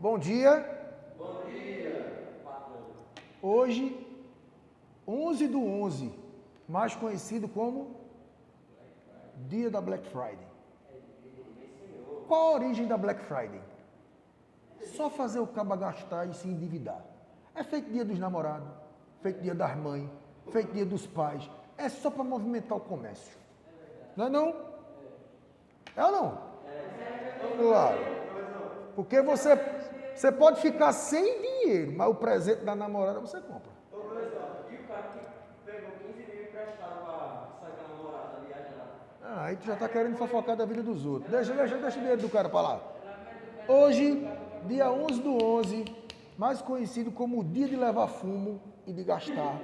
Bom dia. Bom dia, patrão. Hoje, 11/11, mais conhecido como Dia da Black Friday. Qual a origem da Black Friday? Só fazer o caba gastar e se endividar. É feito dia dos namorados, feito dia das mães, feito dia dos pais. É só para movimentar o comércio. Não é não? É ou não? Claro. Porque você pode ficar sem dinheiro, mas o presente da namorada você compra. Ô, professor, e o cara que pegou 15 mil emprestado para sair com a namorada viajar? Aí tu já está querendo fofocar da vida dos outros. Deixa o dinheiro do cara para lá. Hoje, dia 11/11, mais conhecido como o dia de levar fumo e de gastar,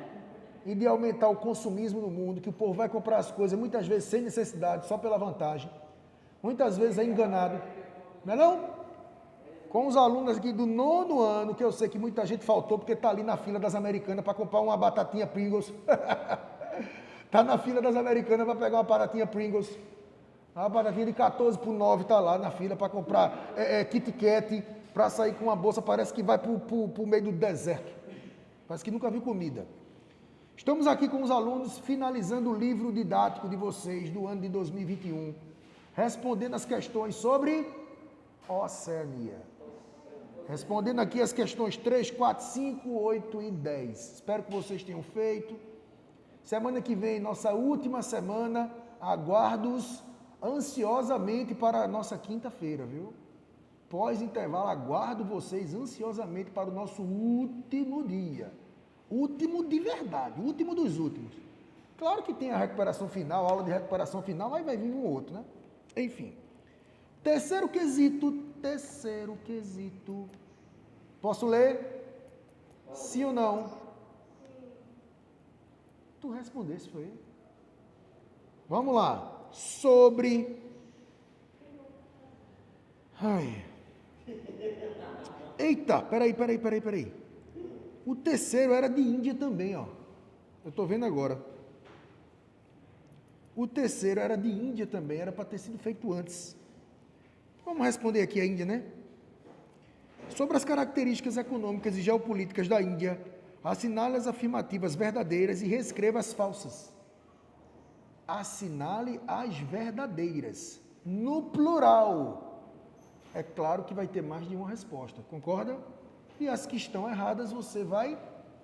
e de aumentar o consumismo no mundo, que o povo vai comprar as coisas muitas vezes sem necessidade, só pela vantagem. Muitas vezes é enganado. Não é não? Com os alunos aqui do 9º ano, que eu sei que muita gente faltou, porque está ali na fila das Americanas para comprar uma batatinha Pringles. Está na fila das Americanas para pegar uma batatinha Pringles. Uma batatinha de 14 por 9 está lá na fila para comprar Kit Kat, para sair com uma bolsa, parece que vai para o meio do deserto. Parece que nunca viu comida. Estamos aqui com os alunos finalizando o livro didático de vocês do ano de 2021, respondendo as questões sobre Oceania. Respondendo aqui as questões 3, 4, 5, 8 e 10. Espero que vocês tenham feito. Semana que vem, nossa última semana, aguardo-os ansiosamente para a nossa quinta-feira, viu? Pós-intervalo, aguardo vocês ansiosamente para o nosso último dia. Último de verdade, último dos últimos. Claro que tem a recuperação final, a aula de recuperação final, mas vai vir um outro, né? Enfim. Terceiro quesito. Posso ler? Sim ou não? Tu respondesse, foi? Vamos lá. Sobre... Ai. Eita, peraí. O terceiro era de Índia também, ó. Eu estou vendo agora. O terceiro era de Índia também, era para ter sido feito antes. Vamos responder aqui a Índia, né? Sobre as características econômicas e geopolíticas da Índia, assinale as afirmativas verdadeiras e reescreva as falsas. Assinale as verdadeiras, no plural. É claro que vai ter mais de uma resposta, concorda? E as que estão erradas, você vai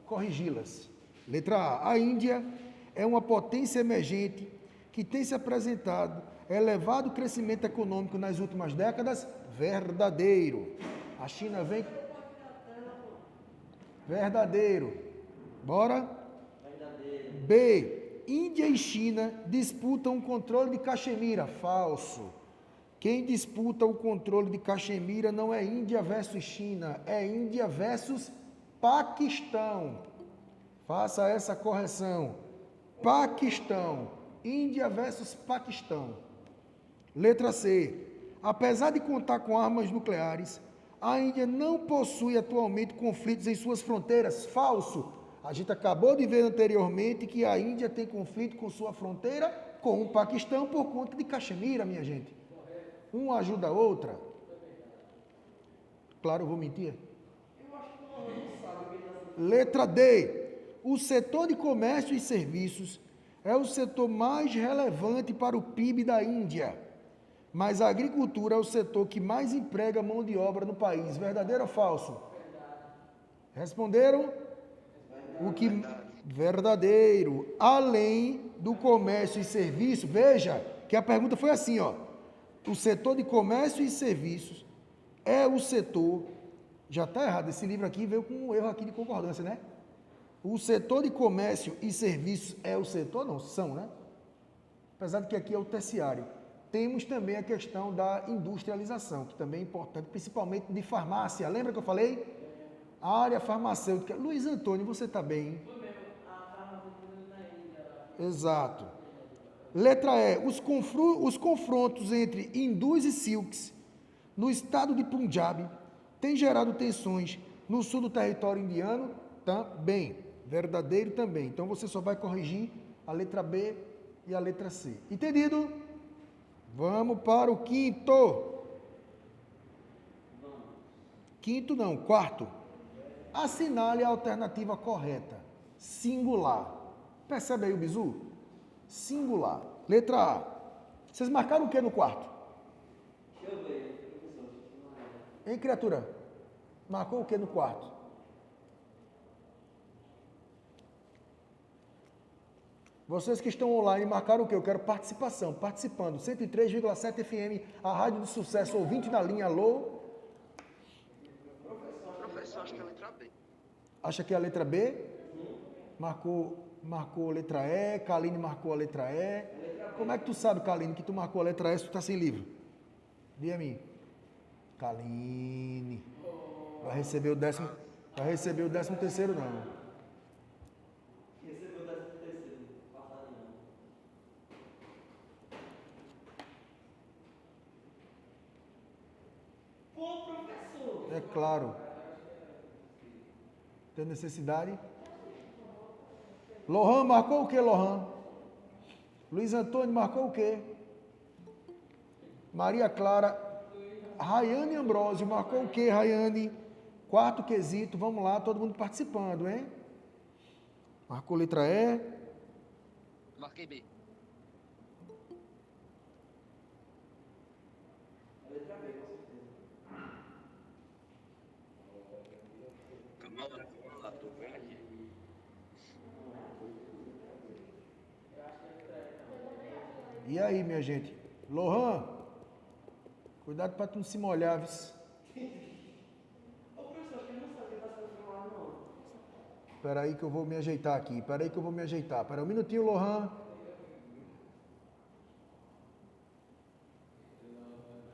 corrigi-las. Letra A. A Índia é uma potência emergente que tem se apresentado elevado crescimento econômico nas últimas décadas. Verdadeiro. A China vem... Verdadeiro. Bora? Verdadeiro. B. Índia e China disputam o controle de Caxemira. Falso. Quem disputa o controle de Caxemira não é Índia versus China, é Índia versus Paquistão. Faça essa correção. Paquistão. Índia versus Paquistão. Letra C. Apesar de contar com armas nucleares, a Índia não possui atualmente conflitos em suas fronteiras. Falso. A gente acabou de ver anteriormente que a Índia tem conflito com sua fronteira com o Paquistão por conta de Caxemira, minha gente. Uma ajuda a outra. Claro, eu vou mentir. Letra D. O setor de comércio e serviços é o setor mais relevante para o PIB da Índia, mas a agricultura é o setor que mais emprega mão de obra no país. Verdadeiro ou falso? Responderam? O que... Verdadeiro. Além do comércio e serviço, veja que a pergunta foi assim, ó. O setor de comércio e serviços é o setor... Já está errado, esse livro aqui veio com um erro aqui de concordância, né? O setor de comércio e serviços é o setor, não, são, né? Apesar de que aqui é o terciário. Temos também a questão da industrialização, que também é importante, principalmente de farmácia. Lembra que eu falei? A área farmacêutica. Luiz Antônio, você está bem, hein? Exato. Letra E. Os confrontos entre hindus e silks no estado de Punjab têm gerado tensões no sul do território indiano também. Verdadeiro também. Então você só vai corrigir a letra B e a letra C. Entendido? Vamos para o quinto. Quinto não, quarto. Assinale a alternativa correta. Singular. Percebe aí o bizu? Singular. Letra A. Vocês marcaram o que no quarto? Deixa eu ver, professor. Hein, criatura? Marcou o que no quarto? Vocês que estão online marcaram o que? Eu quero participação. Participando. 103,7 FM, a Rádio do Sucesso, ouvinte na linha, alô? Professor, acho que é a letra B. Acha que é a letra B? Marcou a letra E, Kaline marcou a letra E. Como é que tu sabe, Kaline, que tu marcou a letra E se tu tá sem livro? Diga a mim. Kaline. Vai receber o 13º não. Recebeu o 13º, passado não. Pô, professor! É claro. Tem necessidade? Lohan marcou o que, Lohan? Luiz Antônio marcou o quê? Maria Clara. Rayane Ambrosio marcou o quê, Rayane? Quarto quesito, vamos lá, todo mundo participando, hein? Marcou letra E. Marquei B. A letra B, com certeza. Calma lá, tô vendo aqui. E aí, minha gente? Lohan, cuidado para tu não se molhar, viu? Ô, professor, acho que ele não sabe que tá sendo filmado, não. Espera aí que eu vou me ajeitar aqui. Espera aí que eu vou me ajeitar. Espera um minutinho, Lohan.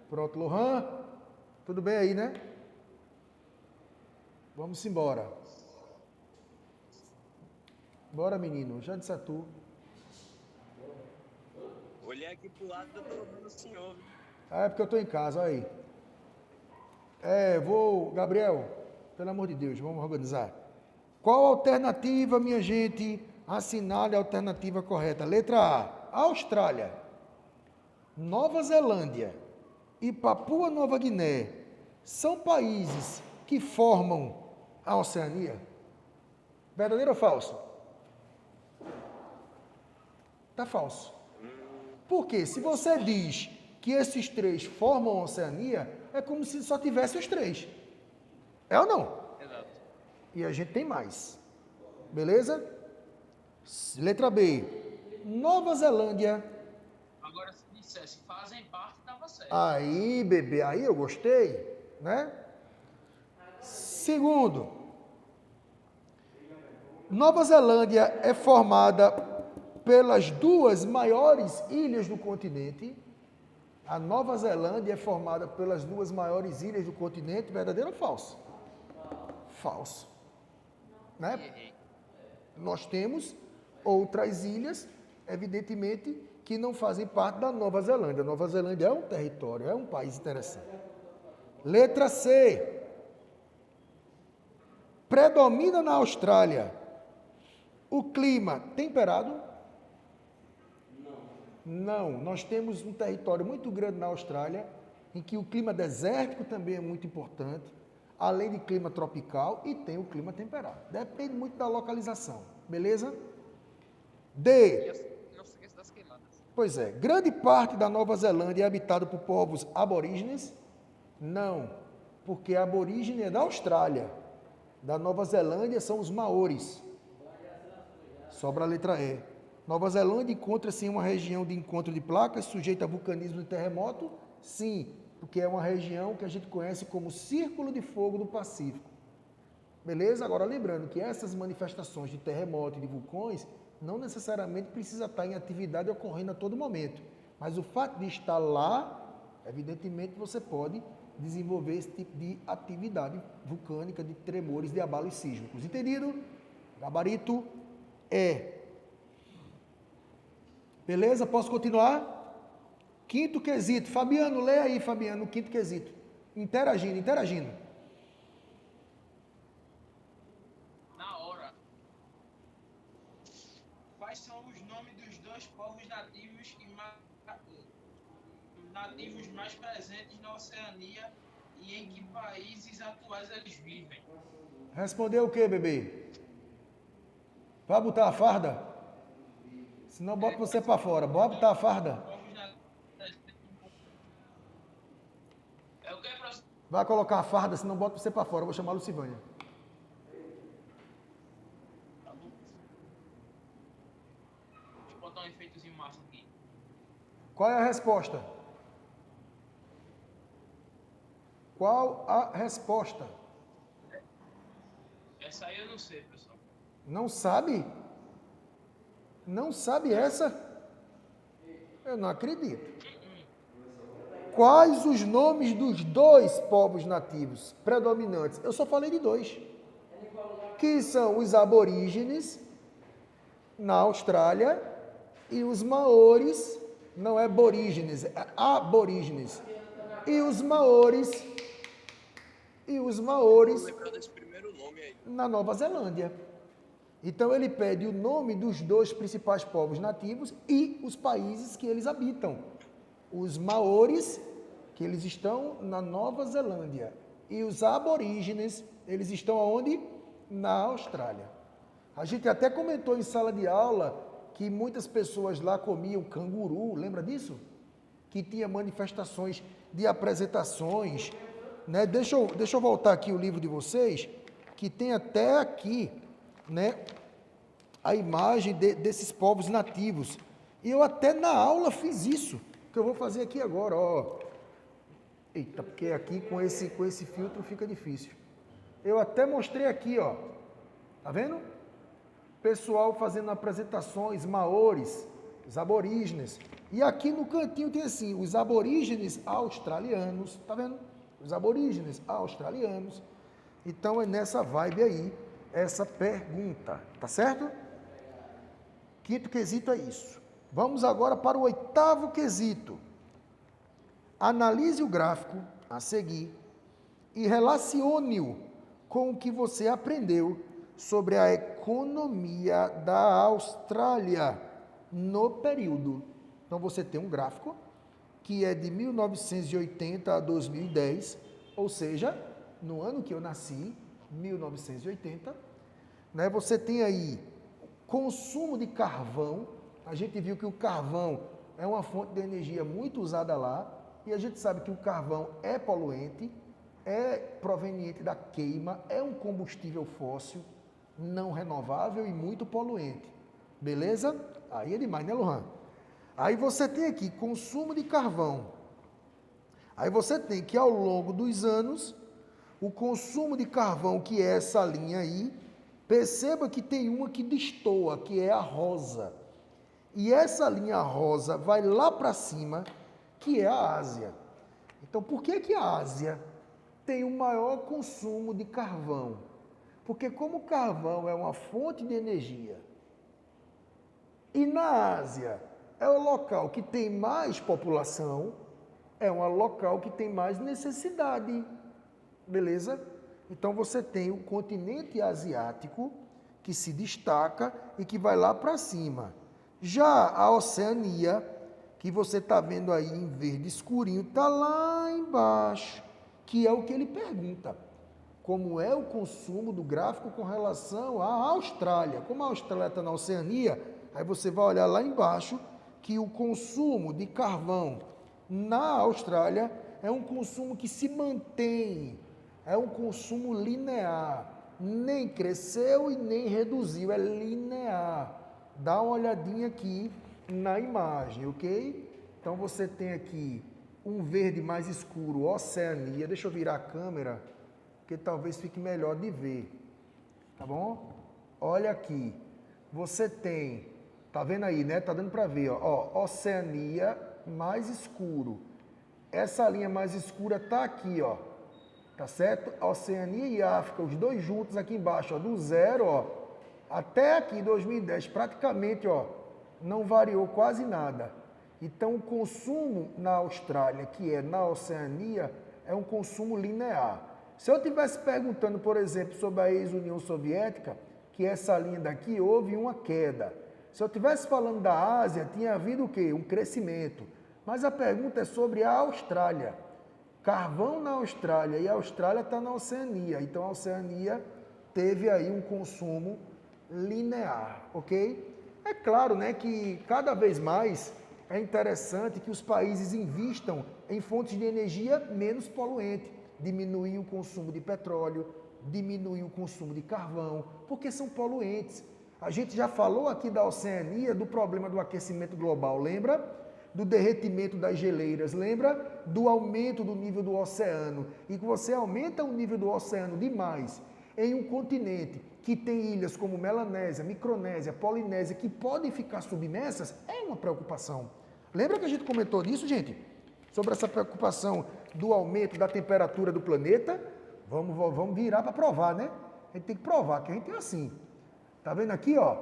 Pronto, Lohan. Tudo bem aí, né? Vamos embora. Bora, menino. Já disse a tu. Olhei aqui pro lado e eu tô vendo o senhor. Ah, é porque eu tô em casa, olha aí. Gabriel, pelo amor de Deus, vamos organizar. Qual a alternativa, minha gente? Assinale a alternativa correta. Letra A, Austrália, Nova Zelândia e Papua Nova Guiné são países que formam a Oceania? Verdadeiro ou falso? Tá falso. Porque se você diz que esses três formam a Oceania, é como se só tivesse os três. É ou não? Exato. E a gente tem mais. Beleza? Letra B. Nova Zelândia. Agora, se dissesse fazem parte, dava certo. Aí, bebê, aí eu gostei, né? Segundo, Nova Zelândia é formada pelas duas maiores ilhas do continente. A Nova Zelândia é formada pelas duas maiores ilhas do continente. Verdadeiro ou falso? Falso. Né? Errei. Nós temos outras ilhas, evidentemente, que não fazem parte da Nova Zelândia. A Nova Zelândia é um território, é um país interessante. Letra C. Predomina na Austrália o clima temperado? Não. Nós temos um território muito grande na Austrália, em que o clima desértico também é muito importante, além de clima tropical, e tem o clima temperado. Depende muito da localização. Beleza? D. E não se esqueça das queimadas. Pois é, grande parte da Nova Zelândia é habitada por povos aborígenes? Não, porque a aborígene é da Austrália. Da Nova Zelândia são os maoris. Sobra a letra E. Nova Zelândia encontra-se em uma região de encontro de placas sujeita a vulcanismo e terremoto? Sim, porque é uma região que a gente conhece como Círculo de Fogo do Pacífico. Beleza? Agora, lembrando que essas manifestações de terremoto e de vulcões não necessariamente precisa estar em atividade ocorrendo a todo momento. Mas o fato de estar lá, evidentemente, você pode desenvolver esse tipo de atividade vulcânica, de tremores, de abalos sísmicos. Entendido? Gabarito E. Beleza? Posso continuar? Quinto quesito. Fabiano, lê aí, Fabiano, o quinto quesito. Interagindo. Na hora. Quais são os nomes dos dois povos nativos mais presentes na Oceania E em que países atuais eles vivem? Respondeu o quê, bebê? Vai botar a farda? Senão bota você para fora. Bora botar a farda? Povos na... É o que é pra... Vai colocar a farda, senão bota você para fora. Eu vou chamar a Lucivânia. Tá bom? Deixa eu botar um efeitozinho massa aqui. Qual é a resposta? Qual a resposta? Essa aí eu não sei, pessoal. Não sabe? Não sabe essa? Eu não acredito. Quais os nomes dos dois povos nativos predominantes? Eu só falei de dois. Que são os aborígenes na Austrália e os maores, não é aborígenes, é aborígenes. E os maores Lembrou desse primeiro nome aí. na Nova Zelândia. Então ele pede o nome dos dois principais povos nativos e os países que eles habitam. Os maores, que eles estão na Nova Zelândia, e os aborígenes, eles estão aonde? Na Austrália. A gente até comentou em sala de aula que muitas pessoas lá comiam canguru, lembra disso? Que tinha manifestações de apresentações, né? Deixa eu voltar aqui o livro de vocês, que tem até aqui, né, a imagem desses povos nativos. E eu até na aula fiz isso, que eu vou fazer aqui agora, ó. Eita, porque aqui com esse filtro fica difícil. Eu até mostrei aqui, ó. Tá vendo? Pessoal fazendo apresentações, maores, os aborígenes. E aqui no cantinho tem assim, os aborígenes australianos, tá vendo? Os aborígenes australianos. Então é nessa vibe aí, essa pergunta, tá certo? Quinto quesito é isso. Vamos agora para o oitavo quesito. Analise o gráfico a seguir e relacione-o com o que você aprendeu sobre a economia da Austrália no período. Então você tem um gráfico que é de 1980 a 2010, ou seja, no ano que eu nasci, 1980, né, você tem aí consumo de carvão. A gente viu que o carvão é uma fonte de energia muito usada lá, e a gente sabe que o carvão é poluente, é proveniente da queima, é um combustível fóssil, não renovável e muito poluente. Beleza? Aí é demais, né, Lohan? Aí você tem aqui consumo de carvão. Aí você tem que, ao longo dos anos, o consumo de carvão, que é essa linha aí, perceba que tem uma que destoa, que é a rosa. E essa linha rosa vai lá para cima, que é a Ásia. Então, por que a Ásia tem o maior consumo de carvão? Porque como o carvão é uma fonte de energia, e na Ásia é o local que tem mais população, é um local que tem mais necessidade, beleza? Então você tem o continente asiático que se destaca e que vai lá para cima. Já a Oceania, que você está vendo aí em verde escurinho, está lá embaixo, que é o que ele pergunta. Como é o consumo do gráfico com relação à Austrália? Como a Austrália está na Oceania, aí você vai olhar lá embaixo que o consumo de carvão na Austrália é um consumo que se mantém, é um consumo linear, nem cresceu e nem reduziu, é linear. Dá uma olhadinha aqui na imagem, ok? Então você tem aqui um verde mais escuro, Oceania. Deixa eu virar a câmera, que talvez fique melhor de ver, tá bom? Olha aqui, você tem, tá vendo aí, né? Tá dando para ver, ó, Oceania mais escuro. Essa linha mais escura tá aqui, ó, tá certo? Oceania e África, os dois juntos aqui embaixo, ó, do zero, ó, até aqui 2010, praticamente, ó, não variou quase nada. Então o consumo na Austrália, que é na Oceania, é um consumo linear. Se eu estivesse perguntando, por exemplo, sobre a ex-União Soviética, que essa linha daqui, houve uma queda. Se eu estivesse falando da Ásia, tinha havido o quê? Um crescimento. Mas a pergunta é sobre a Austrália. carvão na Austrália e a Austrália está na Oceania. Então a Oceania teve aí um consumo linear, ok? É claro, né, que cada vez mais é interessante que os países invistam em fontes de energia menos poluentes, diminuir o consumo de petróleo, diminuir o consumo de carvão, porque são poluentes. A gente já falou aqui da Oceania, do problema do aquecimento global, lembra? Do derretimento das geleiras, lembra? Do aumento do nível do oceano. E que você aumenta o nível do oceano demais em um continente que tem ilhas como Melanésia, Micronésia, Polinésia, que podem ficar submersas, é uma preocupação. Lembra que a gente comentou disso, gente? Sobre essa preocupação do aumento da temperatura do planeta? Vamos virar para provar, né? A gente tem que provar que a gente é assim. Tá vendo aqui, ó?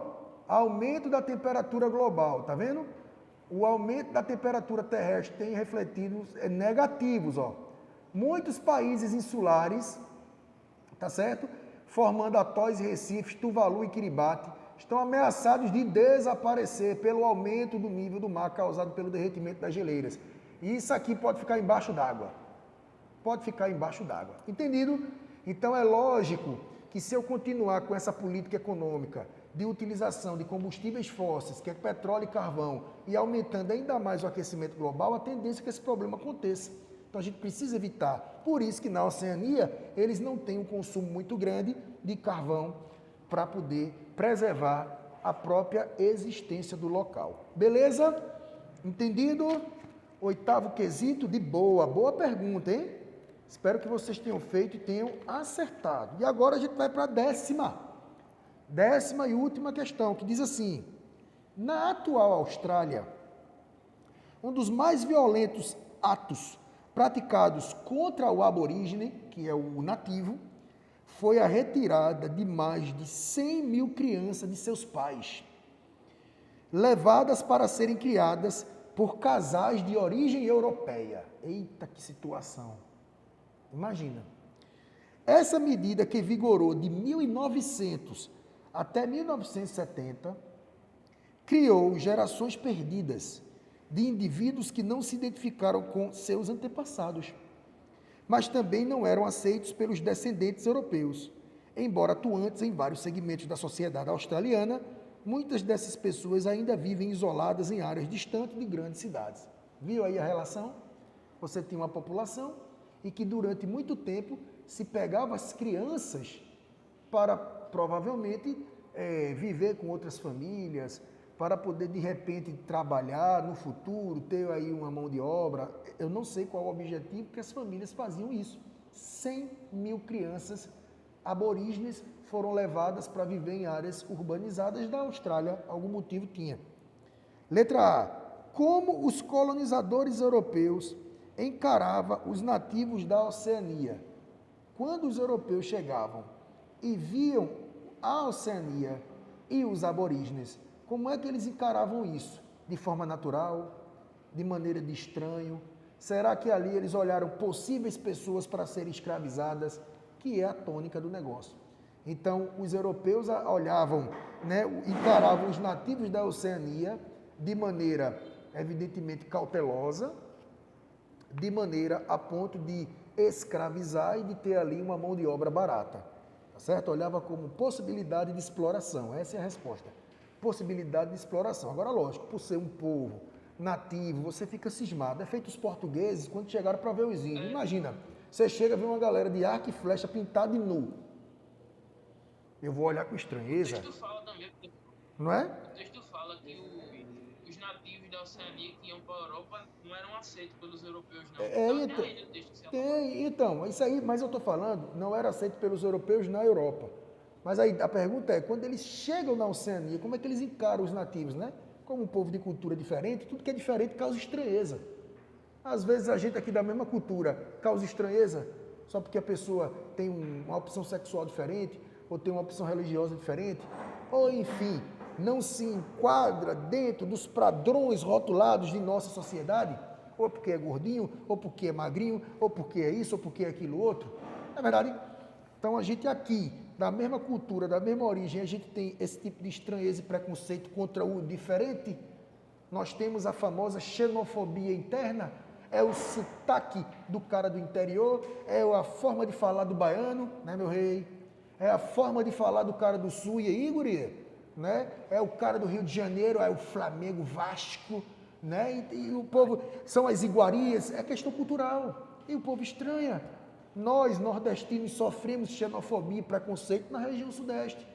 Aumento da temperatura global, tá vendo? O aumento da temperatura terrestre tem refletidos negativos, ó. Muitos países insulares, tá certo? Formando atóis e recifes, Tuvalu e Kiribati, estão ameaçados de desaparecer pelo aumento do nível do mar causado pelo derretimento das geleiras. E isso aqui pode ficar embaixo d'água. Pode ficar embaixo d'água. Entendido? Então é lógico que se eu continuar com essa política econômica de utilização de combustíveis fósseis, que é petróleo e carvão, e aumentando ainda mais o aquecimento global, a tendência é que esse problema aconteça. Então a gente precisa evitar. Por isso que na Oceania eles não têm um consumo muito grande de carvão para poder preservar a própria existência do local. Beleza? Entendido? Oitavo quesito, de boa. Boa pergunta, hein? Espero que vocês tenham feito e tenham acertado. E agora a gente vai para a décima e última questão, que diz assim: na atual Austrália, um dos mais violentos atos praticados contra o aborígene, que é o nativo, foi a retirada de mais de 100 mil crianças de seus pais, levadas para serem criadas por casais de origem europeia. Eita, que situação! Imagina. Essa medida, que vigorou de 1900 até 1970, criou gerações perdidas de indivíduos que não se identificaram com seus antepassados, mas também não eram aceitos pelos descendentes europeus. Embora atuantes em vários segmentos da sociedade australiana, muitas dessas pessoas ainda vivem isoladas em áreas distantes de grandes cidades. Viu aí a relação? Você tinha uma população e que durante muito tempo se pegava as crianças para provavelmente viver com outras famílias, para poder de repente trabalhar no futuro, ter aí uma mão de obra. Eu não sei qual o objetivo que as famílias faziam isso. 100 mil crianças aborígenes foram levadas para viver em áreas urbanizadas da Austrália, algum motivo tinha. Letra A. Como os colonizadores europeus encaravam os nativos da Oceania? Quando os europeus chegavam e viam a Oceania e os aborígenes, como é que eles encaravam isso? De forma natural? De maneira de estranho? Será que ali eles olharam possíveis pessoas para serem escravizadas? Que é a tônica do negócio. Então, os europeus olhavam, né, encaravam os nativos da Oceania de maneira, evidentemente, cautelosa, de maneira a ponto de escravizar e de ter ali uma mão de obra barata. Tá certo? Olhava como possibilidade de exploração. Essa é a resposta. Possibilidade de exploração. Agora, lógico, por ser um povo nativo, você fica cismado. É feito os portugueses quando chegaram para ver os índios. Imagina, você chega a ver uma galera de arco e flecha pintada de nu. Eu vou olhar com estranheza. O texto fala também, Não é? o texto fala que os nativos da Oceania que iam para a Europa não eram aceitos pelos europeus, não. Então, Aí no texto que você então, isso aí, mas eu estou falando, não era aceito pelos europeus na Europa. Mas aí a pergunta é, quando eles chegam na Oceania, como é que eles encaram os nativos, né? Como um povo de cultura diferente, tudo que é diferente causa estranheza. Às vezes a gente aqui da mesma cultura causa estranheza, só porque a pessoa tem uma opção sexual diferente, ou tem uma opção religiosa diferente, ou enfim, não se enquadra dentro dos padrões rotulados de nossa sociedade, ou porque é gordinho, ou porque é magrinho, ou porque é isso, ou porque é aquilo outro. Não é verdade? Então a gente aqui, da mesma cultura, da mesma origem, a gente tem esse tipo de estranheza e preconceito contra o diferente. Nós temos a famosa xenofobia interna. é o sotaque do cara do interior, é a forma de falar do baiano, né, meu rei? É a forma de falar do cara do sul, e aí, guria? Né? É o cara do Rio de Janeiro, é o Flamengo, Vasco, né? E o povo, são as iguarias, é questão cultural. E o povo estranha. Nós, nordestinos, sofremos xenofobia e preconceito na região sudeste.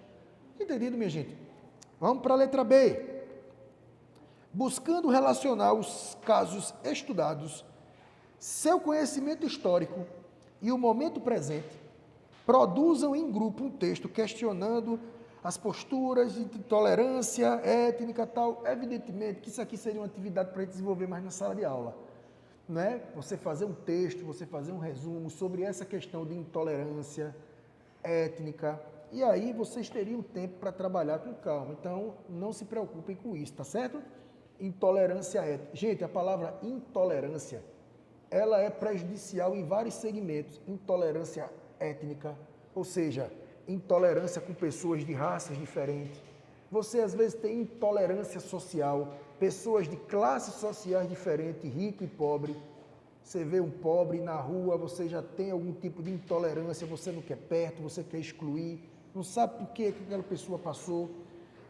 Entendido, minha gente? Vamos para a letra B. Buscando relacionar os casos estudados, seu conhecimento histórico e o momento presente, produzam em grupo um texto questionando as posturas de intolerância étnica tal. Evidentemente que isso aqui seria uma atividade para desenvolver mais na sala de aula, né? Você fazer um texto, você fazer um resumo sobre essa questão de intolerância étnica, e aí vocês teriam tempo para trabalhar com calma. Então, não se preocupem com isso, tá certo? Intolerância étnica. Gente, a palavra intolerância, ela é prejudicial em vários segmentos. Intolerância étnica, ou seja, intolerância com pessoas de raças diferentes. Você às vezes tem intolerância social, pessoas de classes sociais diferentes, rico e pobre. Você vê um pobre na rua, você já tem algum tipo de intolerância, você não quer perto, você quer excluir, não sabe por que aquela pessoa passou,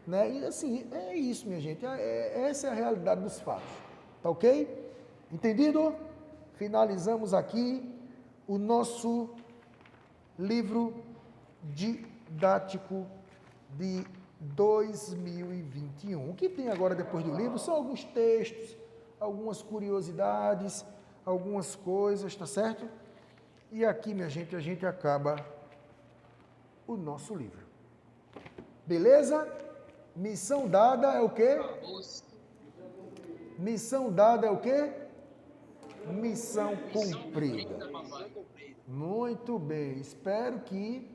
né? E assim, é isso, minha gente, essa é a realidade dos fatos, tá ok? Entendido? Finalizamos aqui o nosso livro didático de 2021. O que tem agora depois do livro são alguns textos, algumas curiosidades, algumas coisas, tá certo? E aqui, minha gente, a gente acaba o nosso livro. Beleza? Missão dada é o quê? Missão dada é o quê? Missão cumprida. Muito bem. Espero que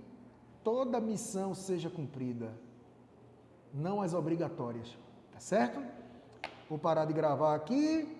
toda missão seja cumprida, não as obrigatórias, tá certo? Vou parar de gravar aqui.